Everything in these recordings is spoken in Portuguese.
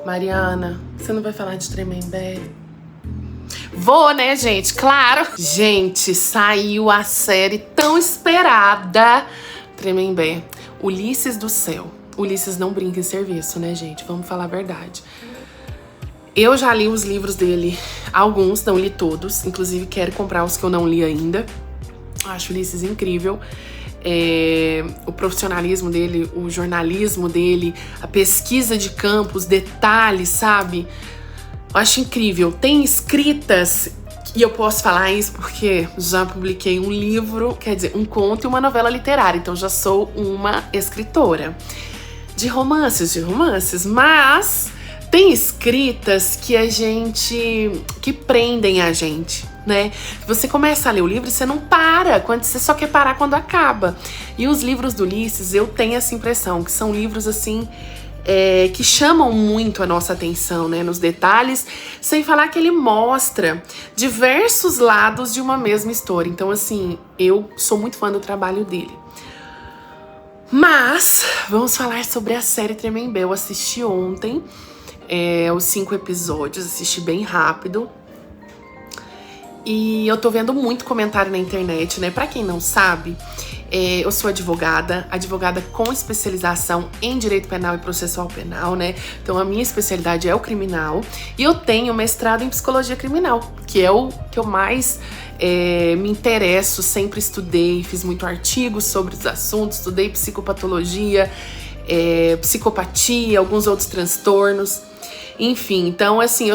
Mariana, você não vai falar de Tremembé? Vou, né, gente? Claro! Gente, saiu a série tão esperada Tremembé, Ulisses do Céu. Ulisses não brinca em serviço, né, gente? Vamos falar a verdade. Eu já li os livros dele, alguns, não li todos. Inclusive, quero comprar os que eu não li ainda. Acho Ulisses incrível. O profissionalismo dele, o jornalismo dele, a pesquisa de campo, os detalhes, sabe? Eu acho incrível. Tem escritas, e eu posso falar isso porque já publiquei um livro, quer dizer, um conto e uma novela literária. Então já sou uma escritora de romances, mas tem escritas que prendem a gente, né? Você começa a ler o livro e você não para, você só quer parar quando acaba. E os livros do Ulisses, eu tenho essa impressão, que são livros assim, que chamam muito a nossa atenção, né, nos detalhes, sem falar que ele mostra diversos lados de uma mesma história. Então, assim, eu sou muito fã do trabalho dele. Mas, vamos falar sobre a série Tremembé. Eu assisti ontem, os 5 episódios, assisti bem rápido. E eu tô vendo muito comentário na internet, né? Pra quem não sabe, eu sou advogada com especialização em direito penal e processual penal, né? Então a minha especialidade é o criminal. E eu tenho mestrado em psicologia criminal, que é o que eu mais me interesso, sempre estudei, fiz muito artigos sobre os assuntos, estudei psicopatologia, psicopatia, alguns outros transtornos. Enfim, então assim,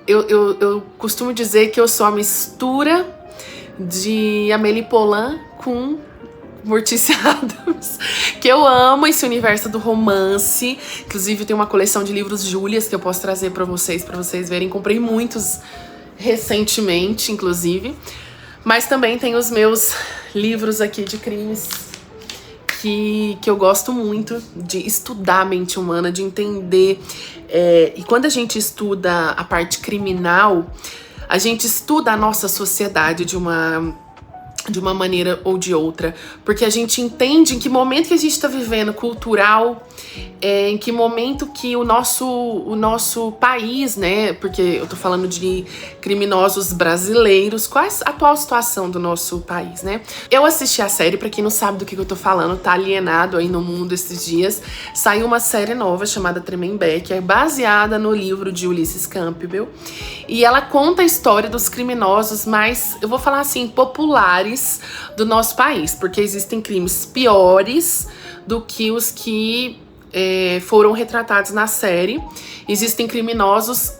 eu costumo dizer que eu sou a mistura de Amélie Poulain com Mortícia Addams, que eu amo esse universo do romance. Inclusive tem uma coleção de livros Júlias que eu posso trazer pra vocês verem. Comprei muitos recentemente, inclusive. Mas também tem os meus livros aqui de crimes que eu gosto muito de estudar a mente humana, de entender. E quando a gente estuda a parte criminal, a gente estuda a nossa sociedade de uma maneira ou de outra, porque a gente entende em que momento que a gente está vivendo cultural, em que momento que o nosso país, né, porque eu tô falando de criminosos brasileiros, qual é a atual situação do nosso país, né? Eu assisti a série, pra quem não sabe do que eu tô falando, tá alienado aí no mundo esses dias, saiu uma série nova chamada Tremembé, que é baseada no livro de Ulysses Campbell, e ela conta a história dos criminosos mais, eu vou falar assim, populares do nosso país, porque existem crimes piores do que os que foram retratados na série. Existem criminosos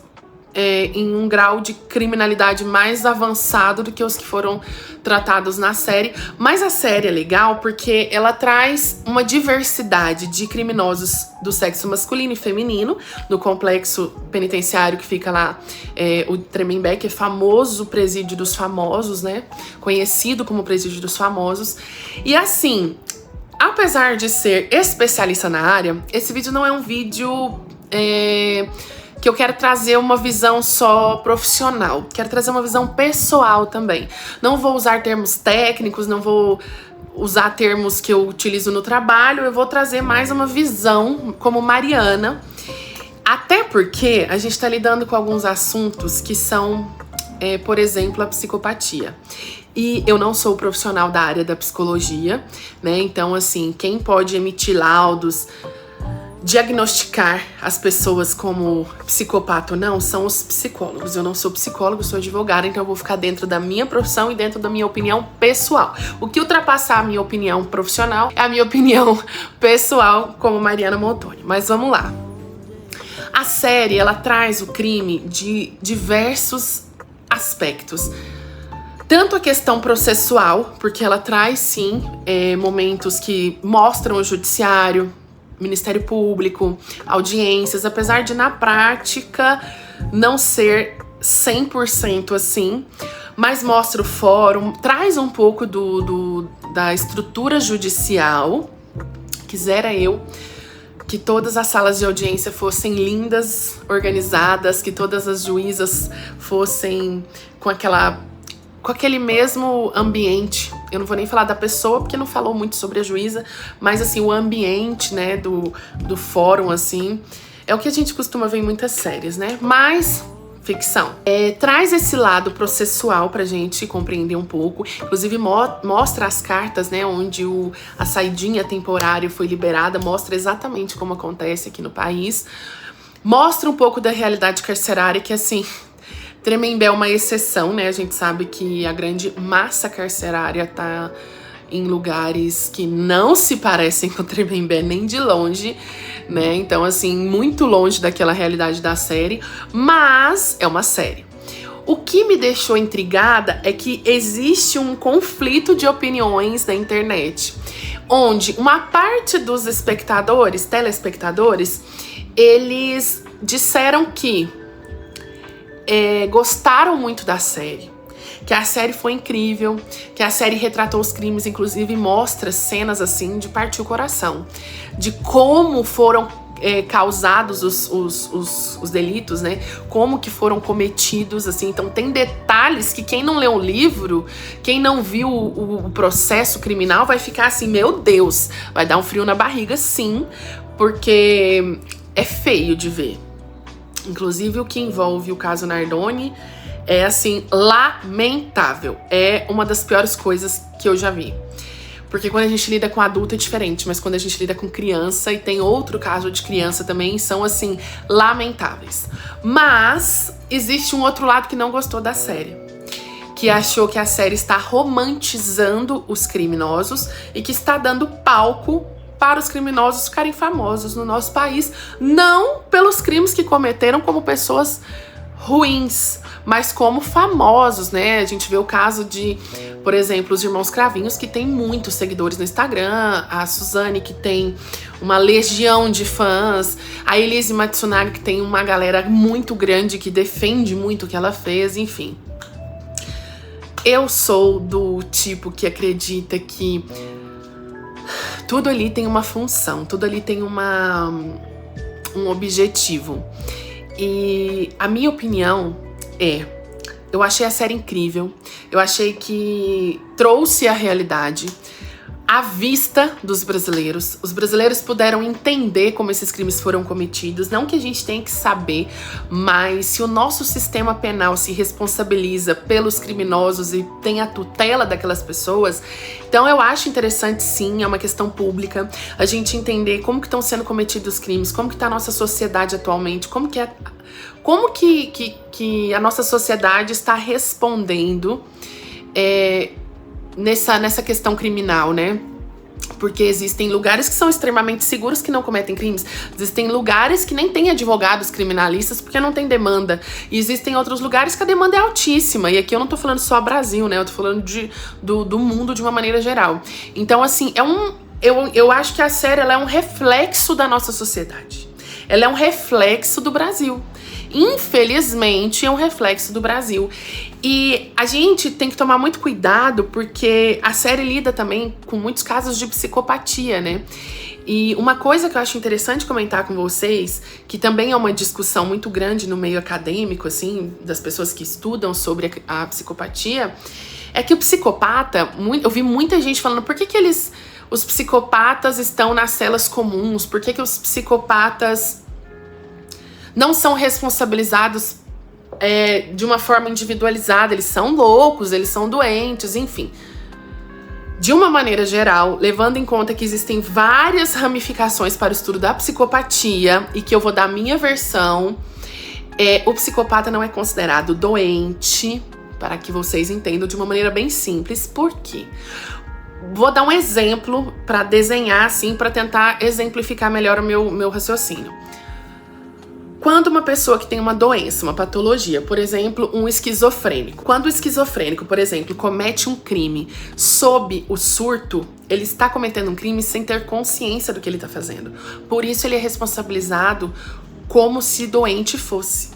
em um grau de criminalidade mais avançado do que os que foram tratados na série. Mas a série é legal porque ela traz uma diversidade de criminosos do sexo masculino e feminino no complexo penitenciário que fica lá, o Tremembé, que é famoso, o presídio dos famosos, né? Conhecido como presídio dos famosos. E assim, apesar de ser especialista na área, esse vídeo não é um vídeo que eu quero trazer uma visão só profissional. Quero trazer uma visão pessoal também. Não vou usar termos técnicos, não vou usar termos que eu utilizo no trabalho. Eu vou trazer mais uma visão como Mariana. Até porque a gente tá lidando com alguns assuntos que são, por exemplo, a psicopatia. E eu não sou profissional da área da psicologia, né? Então, assim, quem pode emitir laudos, diagnosticar as pessoas como psicopata ou não, são os psicólogos. Eu não sou psicólogo, sou advogada, então eu vou ficar dentro da minha profissão e dentro da minha opinião pessoal. O que ultrapassar a minha opinião profissional é a minha opinião pessoal como Mariana Montoni. Mas vamos lá. A série, ela traz o crime de diversos aspectos. Tanto a questão processual, porque ela traz, sim, momentos que mostram o judiciário, Ministério Público, audiências, apesar de na prática não ser 100% assim, mas mostra o fórum, traz um pouco da estrutura judicial. Quisera eu que todas as salas de audiência fossem lindas, organizadas, que todas as juízas fossem com aquele mesmo ambiente. Eu não vou nem falar da pessoa, porque não falou muito sobre a juíza, mas assim, o ambiente, né, do fórum, assim, É o que a gente costuma ver em muitas séries, né? Mas ficção. Traz esse lado processual pra gente compreender um pouco. Inclusive mostra as cartas, né? Onde a saidinha temporária foi liberada. Mostra exatamente como acontece aqui no país. Mostra um pouco da realidade carcerária, que assim, Tremembé é uma exceção, né? A gente sabe que a grande massa carcerária tá em lugares que não se parecem com Tremembé nem de longe, né? Então, assim, muito longe daquela realidade da série, mas é uma série. O que me deixou intrigada é que existe um conflito de opiniões na internet, onde uma parte dos telespectadores, eles disseram que gostaram muito da série, que a série foi incrível, que a série retratou os crimes, inclusive mostra cenas assim de partir o coração, de como foram causados os delitos, né? Como que foram cometidos, assim. Então tem detalhes que quem não leu o livro, quem não viu o processo criminal vai ficar assim, meu Deus, vai dar um frio na barriga, sim, porque é feio de ver. Inclusive o que envolve o caso Nardoni é assim, lamentável. É uma das piores coisas que eu já vi. Porque quando a gente lida com adulto é diferente, mas quando a gente lida com criança, e tem outro caso de criança também, são assim, lamentáveis. Mas existe um outro lado que não gostou da série, que achou que a série está romantizando os criminosos e que está dando palco para os criminosos ficarem famosos no nosso país, não pelos crimes que cometeram como pessoas ruins, mas como famosos, né? A gente vê o caso de, por exemplo, os irmãos Cravinhos, que tem muitos seguidores no Instagram, a Suzane, que tem uma legião de fãs, a Elise Matsunaga, que tem uma galera muito grande que defende muito o que ela fez, enfim. Eu sou do tipo que acredita que tudo ali tem uma função, tudo ali tem um objetivo. E a minha opinião eu achei a série incrível, eu achei que trouxe a realidade à vista dos brasileiros. Os brasileiros puderam entender como esses crimes foram cometidos, não que a gente tenha que saber, mas se o nosso sistema penal se responsabiliza pelos criminosos e tem a tutela daquelas pessoas, então eu acho interessante, sim, é uma questão pública, a gente entender como que estão sendo cometidos os crimes, como que tá a nossa sociedade atualmente, como que a nossa sociedade está respondendo nessa questão criminal, né? Porque existem lugares que são extremamente seguros que não cometem crimes. Existem lugares que nem tem advogados criminalistas porque não tem demanda. E existem outros lugares que a demanda é altíssima. E aqui eu não tô falando só Brasil, né? Eu tô falando do mundo de uma maneira geral. Então, assim, eu acho que a série ela é um reflexo da nossa sociedade. Ela é um reflexo do Brasil. Infelizmente, é um reflexo do Brasil. E a gente tem que tomar muito cuidado porque a série lida também com muitos casos de psicopatia, né? E uma coisa que eu acho interessante comentar com vocês, que também é uma discussão muito grande no meio acadêmico, assim, das pessoas que estudam sobre a psicopatia, é que o psicopata, eu vi muita gente falando, por que os psicopatas estão nas celas comuns? Por que os psicopatas não são responsabilizados de uma forma individualizada? Eles são loucos, eles são doentes, enfim. De uma maneira geral, levando em conta que existem várias ramificações para o estudo da psicopatia e que eu vou dar a minha versão, o psicopata não é considerado doente, para que vocês entendam de uma maneira bem simples. Por quê? Vou dar um exemplo para desenhar, assim, para tentar exemplificar melhor o meu raciocínio. Quando uma pessoa que tem uma doença, uma patologia, por exemplo, um esquizofrênico. Quando o esquizofrênico, por exemplo, comete um crime sob o surto, ele está cometendo um crime sem ter consciência do que ele está fazendo. Por isso ele é responsabilizado como se doente fosse.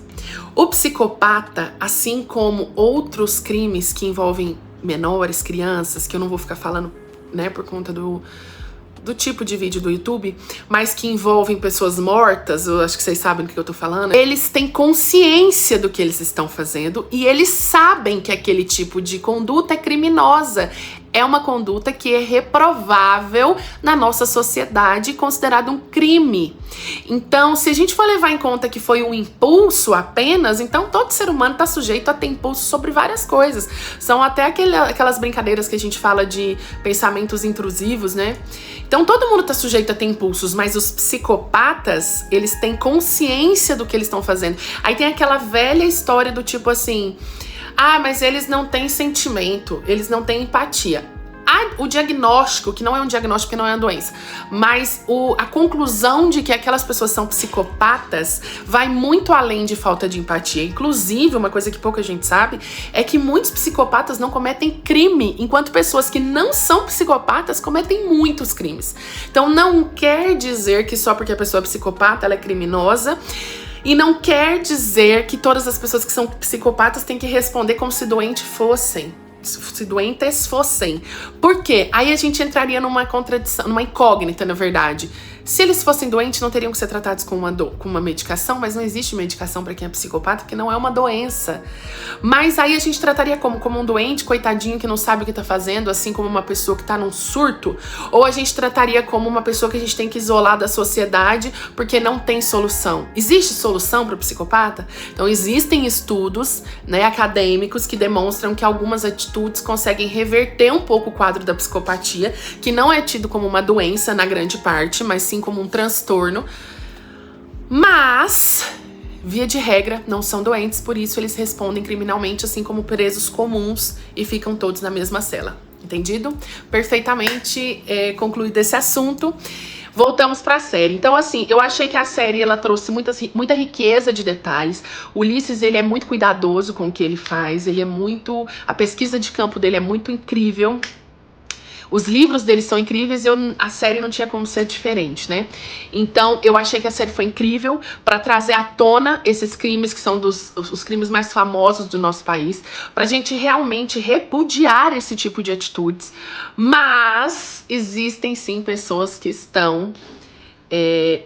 O psicopata, assim como outros crimes que envolvem menores, crianças, que eu não vou ficar falando, né, por conta do tipo de vídeo do YouTube, mas que envolvem pessoas mortas, eu acho que vocês sabem do que eu tô falando, eles têm consciência do que eles estão fazendo e eles sabem que aquele tipo de conduta é criminosa, é uma conduta que é reprovável na nossa sociedade, considerado um crime. Então, se a gente for levar em conta que foi um impulso apenas, então todo ser humano está sujeito a ter impulso sobre várias coisas. São até aquelas brincadeiras que a gente fala de pensamentos intrusivos, né? Então todo mundo está sujeito a ter impulsos, mas os psicopatas, eles têm consciência do que eles estão fazendo. Aí tem aquela velha história do tipo assim, mas eles não têm sentimento, eles não têm empatia. O diagnóstico, que não é um diagnóstico, que não é uma doença, mas a conclusão de que aquelas pessoas são psicopatas vai muito além de falta de empatia. Inclusive, uma coisa que pouca gente sabe é que muitos psicopatas não cometem crime, enquanto pessoas que não são psicopatas cometem muitos crimes. Então não quer dizer que só porque a pessoa é psicopata, ela é criminosa. E não quer dizer que todas as pessoas que são psicopatas têm que responder como se doentes fossem. Por quê? Aí a gente entraria numa contradição, numa incógnita, na verdade. Se eles fossem doentes, não teriam que ser tratados com uma medicação, mas não existe medicação para quem é psicopata, porque não é uma doença. Mas aí a gente trataria como um doente, coitadinho, que não sabe o que tá fazendo, assim como uma pessoa que tá num surto, ou a gente trataria como uma pessoa que a gente tem que isolar da sociedade porque não tem solução. Existe solução para o psicopata? Então existem estudos, né, acadêmicos que demonstram que algumas atitudes conseguem reverter um pouco o quadro da psicopatia, que não é tido como uma doença na grande parte, mas sim como um transtorno, mas via de regra não são doentes, por isso eles respondem criminalmente, assim como presos comuns, e ficam todos na mesma cela. Entendido? Perfeitamente concluído esse assunto. Voltamos para a série. Então, assim, eu achei que a série ela trouxe muita riqueza de detalhes. O Ulisses, ele é muito cuidadoso com o que ele faz, a pesquisa de campo dele é muito incrível. Os livros dele são incríveis e a série não tinha como ser diferente, né? Então, eu achei que a série foi incrível para trazer à tona esses crimes que são os crimes mais famosos do nosso país, pra gente realmente repudiar esse tipo de atitudes. Mas existem sim pessoas que estão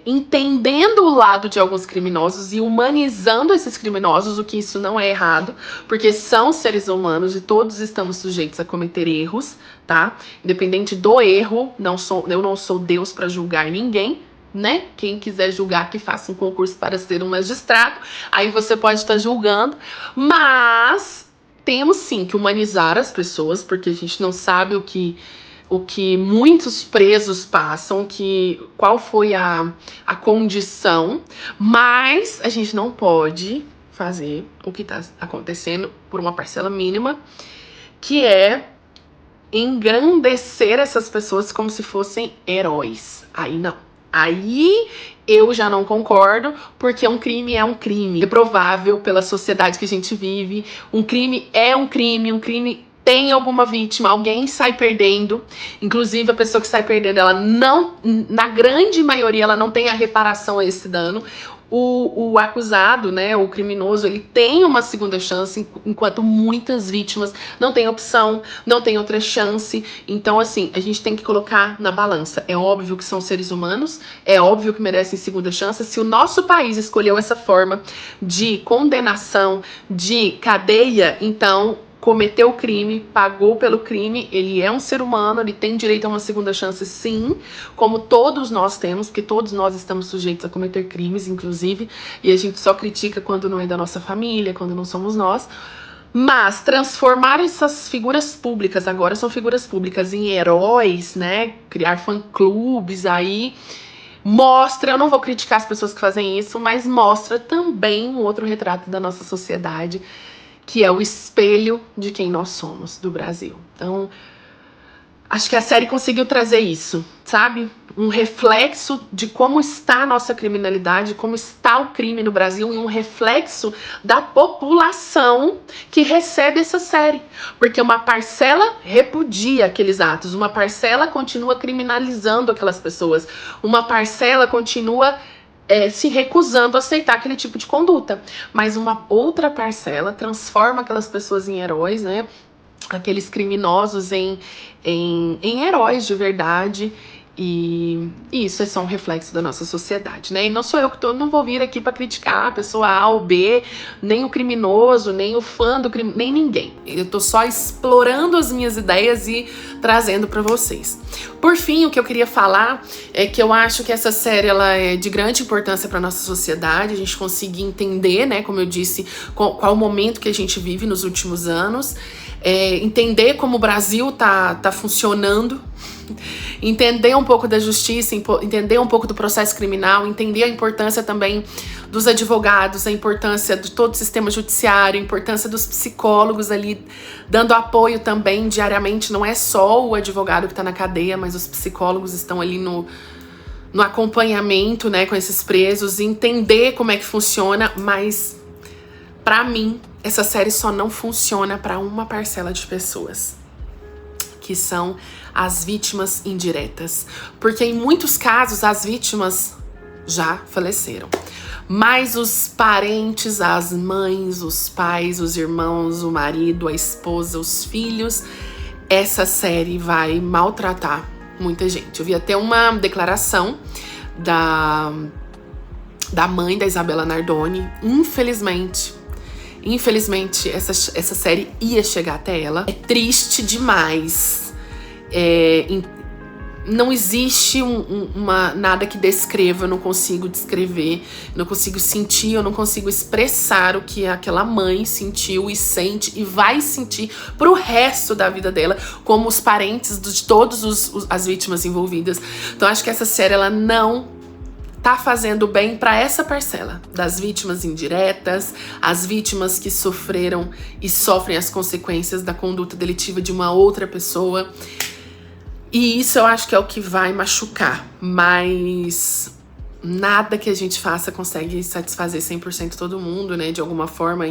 entendendo o lado de alguns criminosos e humanizando esses criminosos, o que isso não é errado, porque são seres humanos e todos estamos sujeitos a cometer erros, tá? Independente do erro, eu não sou Deus para julgar ninguém, né? Quem quiser julgar, que faça um concurso para ser um magistrado, aí você pode estar julgando, mas temos sim que humanizar as pessoas, porque a gente não sabe o que muitos presos passam, qual foi a condição, mas a gente não pode fazer o que está acontecendo por uma parcela mínima, que é engrandecer essas pessoas como se fossem heróis. Aí não. Aí eu já não concordo, porque um crime é um crime. É provável pela sociedade que a gente vive. Um crime é um crime, tem alguma vítima, alguém sai perdendo. Inclusive, a pessoa que sai perdendo, ela não, na grande maioria, ela não tem a reparação a esse dano. O acusado, né, o criminoso, ele tem uma segunda chance, enquanto muitas vítimas não têm opção, não têm outra chance. Então, assim, a gente tem que colocar na balança. É óbvio que são seres humanos, é óbvio que merecem segunda chance. Se o nosso país escolheu essa forma de condenação, de cadeia, então cometeu o crime, pagou pelo crime, ele é um ser humano, ele tem direito a uma segunda chance, sim, como todos nós temos, porque todos nós estamos sujeitos a cometer crimes, inclusive, e a gente só critica quando não é da nossa família, quando não somos nós. Mas transformar essas figuras públicas, agora são figuras públicas, em heróis, né, criar fã-clubes aí, mostra, eu não vou criticar as pessoas que fazem isso, mas mostra também um outro retrato da nossa sociedade, que é o espelho de quem nós somos, do Brasil. Então, acho que a série conseguiu trazer isso, sabe? Um reflexo de como está a nossa criminalidade, como está o crime no Brasil, e um reflexo da população que recebe essa série. Porque uma parcela repudia aqueles atos, uma parcela continua criminalizando aquelas pessoas, uma parcela continua se recusando a aceitar aquele tipo de conduta. Mas uma outra parcela transforma aquelas pessoas em heróis, né? Aqueles criminosos em heróis de verdade. E isso é só um reflexo da nossa sociedade, né? E não sou eu que não vou vir aqui para criticar a pessoa A ou B, nem o criminoso, nem o fã do crime, nem ninguém. Eu tô só explorando as minhas ideias e trazendo para vocês. Por fim, o que eu queria falar é que eu acho que essa série ela é de grande importância para nossa sociedade, a gente conseguir entender, né, como eu disse, qual o momento que a gente vive nos últimos anos, entender como o Brasil tá funcionando, entender um pouco da justiça, entender um pouco do processo criminal, entender a importância também dos advogados, a importância de todo o sistema judiciário, a importância dos psicólogos ali dando apoio também diariamente. Não é só o advogado que está na cadeia, mas os psicólogos estão ali no acompanhamento, né, com esses presos, entender como é que funciona. Mas pra mim essa série só não funciona para uma parcela de pessoas, que são as vítimas indiretas. Porque em muitos casos as vítimas já faleceram. Mas os parentes, as mães, os pais, os irmãos, o marido, a esposa, os filhos, essa série vai maltratar muita gente. Eu vi até uma declaração da mãe da Isabela Nardoni. Infelizmente, essa série ia chegar até ela. É triste demais. Não existe nada que descreva, eu não consigo descrever, não consigo sentir, eu não consigo expressar o que aquela mãe sentiu e sente e vai sentir pro resto da vida dela, como os parentes de todas as vítimas envolvidas. Então acho que essa série ela não tá fazendo bem para essa parcela das vítimas indiretas, as vítimas que sofreram e sofrem as consequências da conduta delitiva de uma outra pessoa. E isso eu acho que é o que vai machucar, mas nada que a gente faça consegue satisfazer 100% todo mundo, né, de alguma forma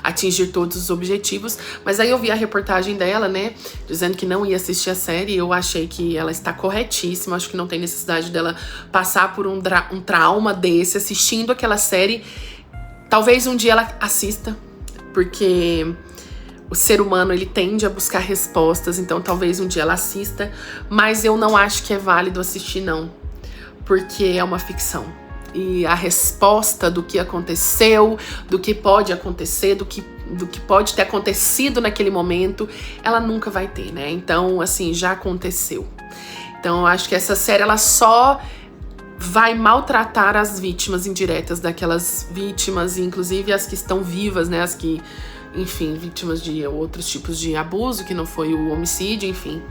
atingir todos os objetivos. Mas aí eu vi a reportagem dela, né, dizendo que não ia assistir a série, e eu achei que ela está corretíssima, acho que não tem necessidade dela passar por um trauma desse assistindo aquela série. Talvez um dia ela assista, porque o ser humano, ele tende a buscar respostas, então talvez um dia ela assista, mas eu não acho que é válido assistir, não, porque é uma ficção. E a resposta do que aconteceu, do que pode acontecer, do que pode ter acontecido naquele momento, ela nunca vai ter, né? Então, assim, já aconteceu. Então, eu acho que essa série, ela só vai maltratar as vítimas indiretas daquelas vítimas, inclusive as que estão vivas, né? As que, enfim, vítimas de outros tipos de abuso, que não foi o homicídio, enfim.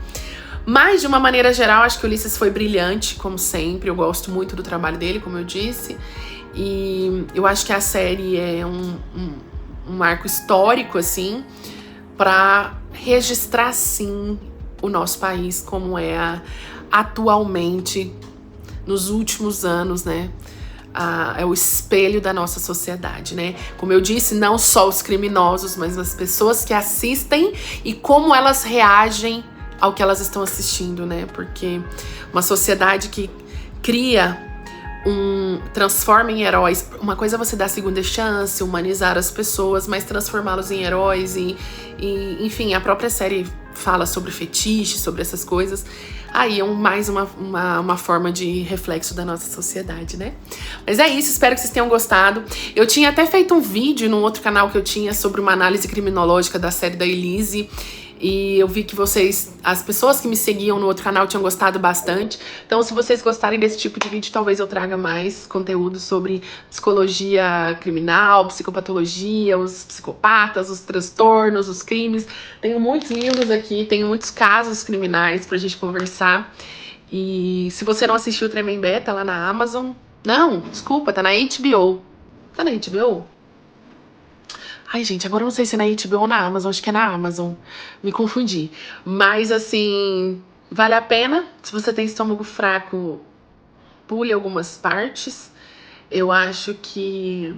Mas, de uma maneira geral, acho que o Ulisses foi brilhante, como sempre. Eu gosto muito do trabalho dele, como eu disse. E eu acho que a série é um marco histórico, assim, para registrar, sim, o nosso país como é atualmente, nos últimos anos, né? É o espelho da nossa sociedade, né? Como eu disse, não só os criminosos, mas as pessoas que assistem e como elas reagem ao que elas estão assistindo, né? Porque uma sociedade que cria transforma em heróis. Uma coisa é você dar segunda chance, humanizar as pessoas, mas transformá-los em heróis e enfim, a própria série fala sobre fetiche, sobre essas coisas. Aí é mais uma forma de reflexo da nossa sociedade, né? Mas é isso, espero que vocês tenham gostado. Eu tinha até feito um vídeo num outro canal que eu tinha sobre uma análise criminológica da série da Elise. E eu vi que as pessoas que me seguiam no outro canal tinham gostado bastante. Então, se vocês gostarem desse tipo de vídeo, talvez eu traga mais conteúdo sobre psicologia criminal, psicopatologia, os psicopatas, os transtornos, os crimes. Tenho muitos livros aqui, tenho muitos casos criminais pra gente conversar. E se você não assistiu o Tremembé, tá lá na Amazon. Não, desculpa, tá na HBO. Tá na HBO? Ai, gente, agora eu não sei se é na HBO ou na Amazon, acho que é na Amazon. Me confundi. Mas, assim, vale a pena. Se você tem estômago fraco, pule algumas partes. Eu acho que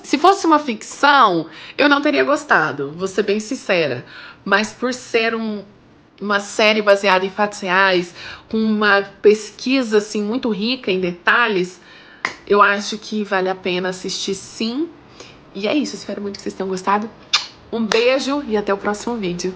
se fosse uma ficção, eu não teria gostado, vou ser bem sincera. Mas por ser uma série baseada em fatos reais, com uma pesquisa, assim, muito rica em detalhes, eu acho que vale a pena assistir, sim. E é isso, espero muito que vocês tenham gostado. Um beijo e até o próximo vídeo.